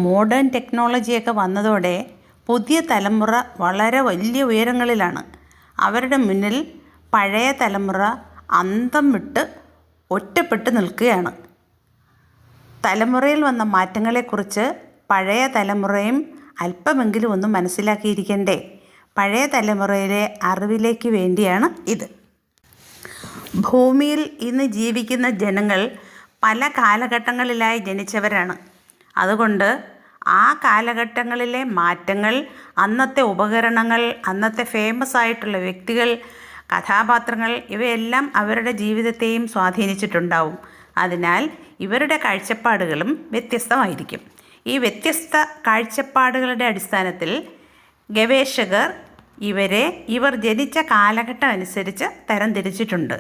Modern ടെക്നോളജിയൊക്കെ വന്നതോടെ പുതിയ തലമുറ വളരെ വലിയ ഉയരങ്ങളിലാണ്. അവരുടെ മുന്നിൽ പഴയ തലമുറ അന്തം വിട്ട് ഒറ്റപ്പെട്ട് നിൽക്കുകയാണ്. തലമുറയിൽ വന്ന മാറ്റങ്ങളെക്കുറിച്ച് പഴയ തലമുറയും അല്പമെങ്കിലും ഒന്ന് മനസ്സിലാക്കിയിരിക്കണ്ടേ? പഴയ തലമുറയിലെ അറിവിലേക്ക് വേണ്ടിയാണ് ഇത്. ഭൂമിയിൽ ഇന്ന് ജീവിക്കുന്ന ജനങ്ങൾ പല കാലഘട്ടങ്ങളിലായി ജനിച്ചവരാണ്. അതുകൊണ്ട് ആ കാലഘട്ടങ്ങളിലെ മാറ്റങ്ങൾ, അന്നത്തെ ഉപകരണങ്ങൾ, അന്നത്തെ ഫേമസ് ആയിട്ടുള്ള വ്യക്തികൾ, കഥാപാത്രങ്ങൾ ഇവയെല്ലാം അവരുടെ ജീവിതത്തെയും സ്വാധീനിച്ചിട്ടുണ്ടാവും. അതിനാൽ ഇവരുടെ കാഴ്ചപ്പാടുകളും വ്യത്യസ്തമായിരിക്കും. ഈ വ്യത്യസ്ത കാഴ്ചപ്പാടുകളുടെ അടിസ്ഥാനത്തിൽ ഗവേഷകർ ഇവർ ജനിച്ച കാലഘട്ടം അനുസരിച്ച് തരംതിരിച്ചിട്ടുണ്ട്.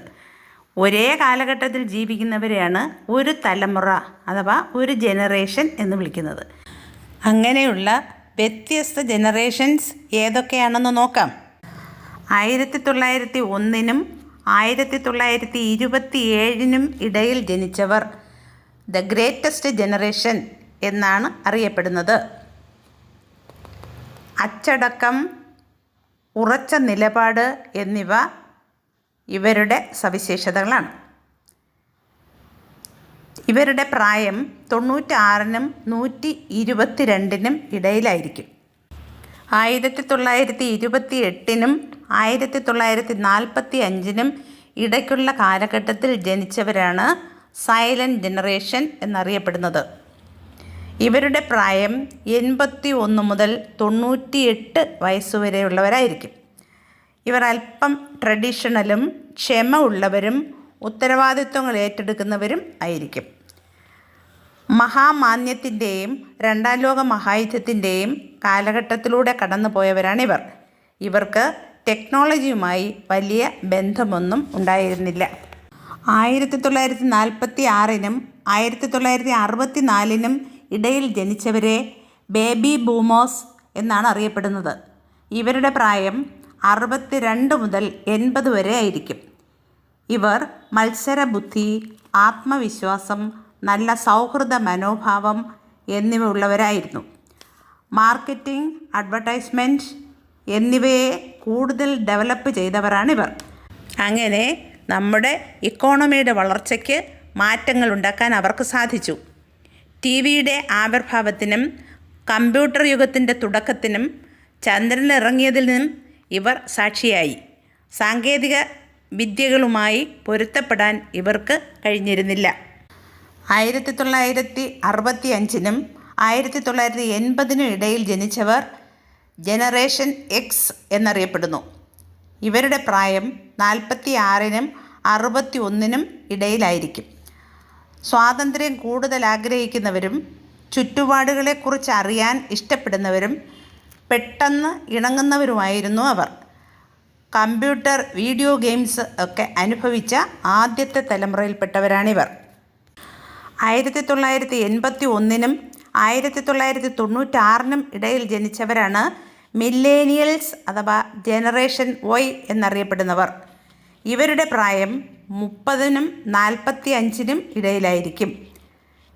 ഒരേ കാലഘട്ടത്തിൽ ജീവിക്കുന്നവരെയാണ് ഒരു തലമുറ അഥവാ ഒരു ജനറേഷൻ എന്ന് വിളിക്കുന്നത്. അങ്ങനെയുള്ള വ്യത്യസ്ത ജനറേഷൻസ് ഏതൊക്കെയാണെന്ന് നോക്കാം. 1901-നും 1927-നും ഇടയിൽ ജനിച്ചവർ ദ ഗ്രേറ്റസ്റ്റ് ജനറേഷൻ എന്നാണ് അറിയപ്പെടുന്നത്. അച്ചടക്കം, ഉറച്ച നിലപാട് എന്നിവ ഇവരുടെ സവിശേഷതകളാണ്. ഇവരുടെ പ്രായം 96-നും 122-നും ഇടയിലായിരിക്കും. 1928-നും 1945-നും ഇടയ്ക്കുള്ള കാലഘട്ടത്തിൽ ജനിച്ചവരാണ് സൈലന്റ് ജനറേഷൻ എന്നറിയപ്പെടുന്നത്. ഇവരുടെ പ്രായം 81 മുതൽ 98 വയസ്സുവരെയുള്ളവരായിരിക്കും. ഇവർ അല്പം ട്രഡീഷണലും ക്ഷമ ഉള്ളവരും ഉത്തരവാദിത്വങ്ങൾ ഏറ്റെടുക്കുന്നവരും ആയിരിക്കും. മഹാമാന്യത്തിൻ്റെയും രണ്ടാം ലോക മഹായുദ്ധത്തിൻ്റെയും കാലഘട്ടത്തിലൂടെ കടന്നു പോയവരാണിവർ. ഇവർക്ക് ടെക്നോളജിയുമായി വലിയ ബന്ധമൊന്നും ഉണ്ടായിരുന്നില്ല. 1946-നും 1964-നും ഇടയിൽ ജനിച്ചവരെ ബേബി ബൂമേഴ്സ് എന്നാണ് അറിയപ്പെടുന്നത്. ഇവരുടെ പ്രായം 62 മുതൽ 80 വരെ ആയിരിക്കും. ഇവർ മത്സരബുദ്ധി, ആത്മവിശ്വാസം, നല്ല സൗഹൃദ മനോഭാവം എന്നിവ ഉള്ളവരായിരുന്നു. മാർക്കറ്റിംഗ്, അഡ്വർടൈസ്മെൻറ്റ് എന്നിവയെ കൂടുതൽ ഡെവലപ്പ് ചെയ്തവരാണിവർ. അങ്ങനെ നമ്മുടെ ഇക്കോണമിയുടെ വളർച്ചയ്ക്ക് മാറ്റങ്ങൾ ഉണ്ടാക്കാൻ അവർക്ക് സാധിച്ചു. TV-യുടെ ആവിർഭാവത്തിനും കമ്പ്യൂട്ടർ യുഗത്തിൻ്റെ തുടക്കത്തിനും ചന്ദ്രനിലിറങ്ങിയതിനും ഇവർ സാക്ഷിയായി. സാങ്കേതിക വിദ്യകളുമായി പൊരുത്തപ്പെടാൻ ഇവർക്ക് കഴിഞ്ഞിരുന്നില്ല. 1965-നും 1980-നും ഇടയിൽ ജനിച്ചവർ ജനറേഷൻ എക്സ് എന്നറിയപ്പെടുന്നു. ഇവരുടെ പ്രായം 46-നും 61-നും ഇടയിലായിരിക്കും. സ്വാതന്ത്ര്യം കൂടുതൽ ആഗ്രഹിക്കുന്നവരും ചുറ്റുപാടുകളെക്കുറിച്ച് അറിയാൻ ഇഷ്ടപ്പെടുന്നവരും പെട്ടെന്ന് ഇണങ്ങുന്നവരുമായിരുന്നു അവർ. കമ്പ്യൂട്ടർ, വീഡിയോ ഗെയിംസ് ഒക്കെ അനുഭവിച്ച ആദ്യത്തെ തലമുറയിൽപ്പെട്ടവരാണിവർ. 1981-നും 1996-നും ഇടയിൽ ജനിച്ചവരാണ് മില്ലേനിയൽസ് അഥവാ ജനറേഷൻ വൈ എന്നറിയപ്പെടുന്നവർ. ഇവരുടെ പ്രായം 30-നും 45-നും ഇടയിലായിരിക്കും.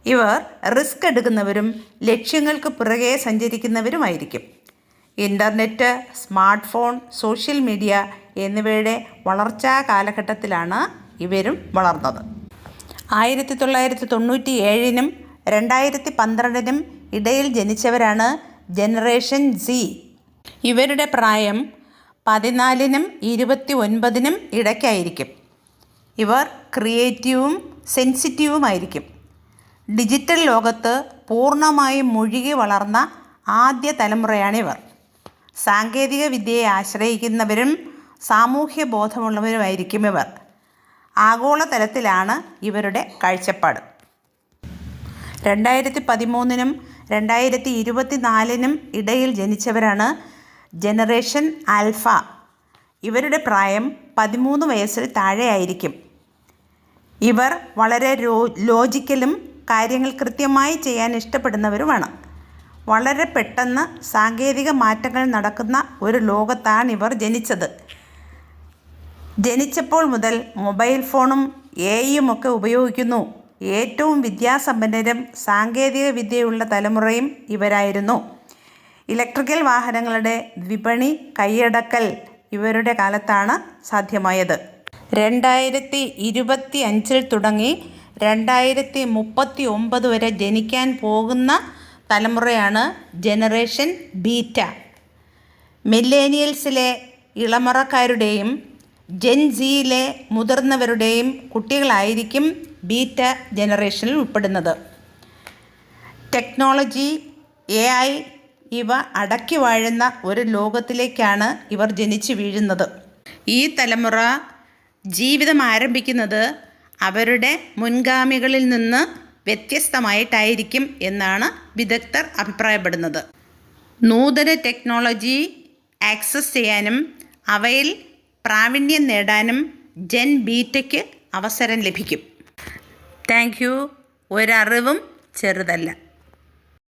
ഇവർ റിസ്ക് എടുക്കുന്നവരും ലക്ഷ്യങ്ങൾക്ക് പുറകെ സഞ്ചരിക്കുന്നവരുമായിരിക്കും. Internet, smart phone, social media എന്നിവയുടെ വളർച്ചാ കാലഘട്ടത്തിലാണ് ഇവരും വളർന്നത്. 1997-നും 2012-നും ഇടയിൽ ജനിച്ചവരാണ് ജനറേഷൻ സി. ഇവരുടെ പ്രായം 14-നും 29-നും ഇടയ്ക്കായിരിക്കും. ഇവർ ക്രിയേറ്റീവും സെൻസിറ്റീവുമായിരിക്കും. ഡിജിറ്റൽ ലോകത്ത് പൂർണ്ണമായും മുഴുകി വളർന്ന ആദ്യ തലമുറയാണിവർ. സാങ്കേതിക വിദ്യയെ ആശ്രയിക്കുന്നവരും സാമൂഹ്യ ബോധമുള്ളവരുമായിരിക്കും ഇവർ. ആഗോളതലത്തിലാണ് ഇവരുടെ കാഴ്ചപ്പാട്. 2013-നും 2024-നും ഇടയിൽ ജനിച്ചവരാണ് ജനറേഷൻ ആൽഫ. ഇവരുടെ പ്രായം 13 വയസ്സിൽ താഴെയായിരിക്കും. ഇവർ വളരെ ലോജിക്കലും കാര്യങ്ങൾ കൃത്യമായി ചെയ്യാൻ ഇഷ്ടപ്പെടുന്നവരുമാണ്. വളരെ പെട്ടെന്ന് സാങ്കേതിക മാറ്റങ്ങൾ നടക്കുന്ന ഒരു ലോകത്താണ് ഇവർ ജനിച്ചത്. ജനിച്ചപ്പോൾ മുതൽ മൊബൈൽ ഫോണും AI ഒക്കെ ഉപയോഗിക്കുന്നു ഏറ്റവും വിദ്യാസമ്പന്നരും സാങ്കേതിക വിദ്യയുള്ള തലമുറയും ഇവരായിരുന്നു. ഇലക്ട്രിക്കൽ വാഹനങ്ങളുടെ വിപണി കൈയടക്കൽ ഇവരുടെ കാലത്താണ് സാധ്യമായത്. 2025 തുടങ്ങി 2039 വരെ ജനിക്കാൻ പോകുന്ന തലമുറയാണ് ജനറേഷൻ ബീറ്റ. മില്ലേനിയൽസിലെ ഇളമറക്കാരുടെയും ജെൻ സിയിലെ മുതിർന്നവരുടെയും കുട്ടികളായിരിക്കും ബീറ്റ ജനറേഷനിൽ ഉൾപ്പെടുന്നത്. ടെക്നോളജി, AI ഇവ അടക്കി വാഴുന്ന ഒരു ലോകത്തിലേക്കാണ് ഇവർ ജനിച്ചു വീഴുന്നത്. ഈ തലമുറ ജീവിതം ആരംഭിക്കുന്നത് അവരുടെ മുൻഗാമികളിൽ നിന്ന് വ്യത്യസ്തമായിട്ടായിരിക്കും എന്നാണ് വിദഗ്ധർ അഭിപ്രായപ്പെടുന്നത്. നൂതന ടെക്നോളജി ആക്സസ് ചെയ്യാനും അവയിൽ പ്രാവീണ്യം നേടാനും ജെൻ ബീറ്റയ്ക്ക് അവസരം ലഭിക്കും. Thank you. ഒരറിവും ചെറുതല്ല.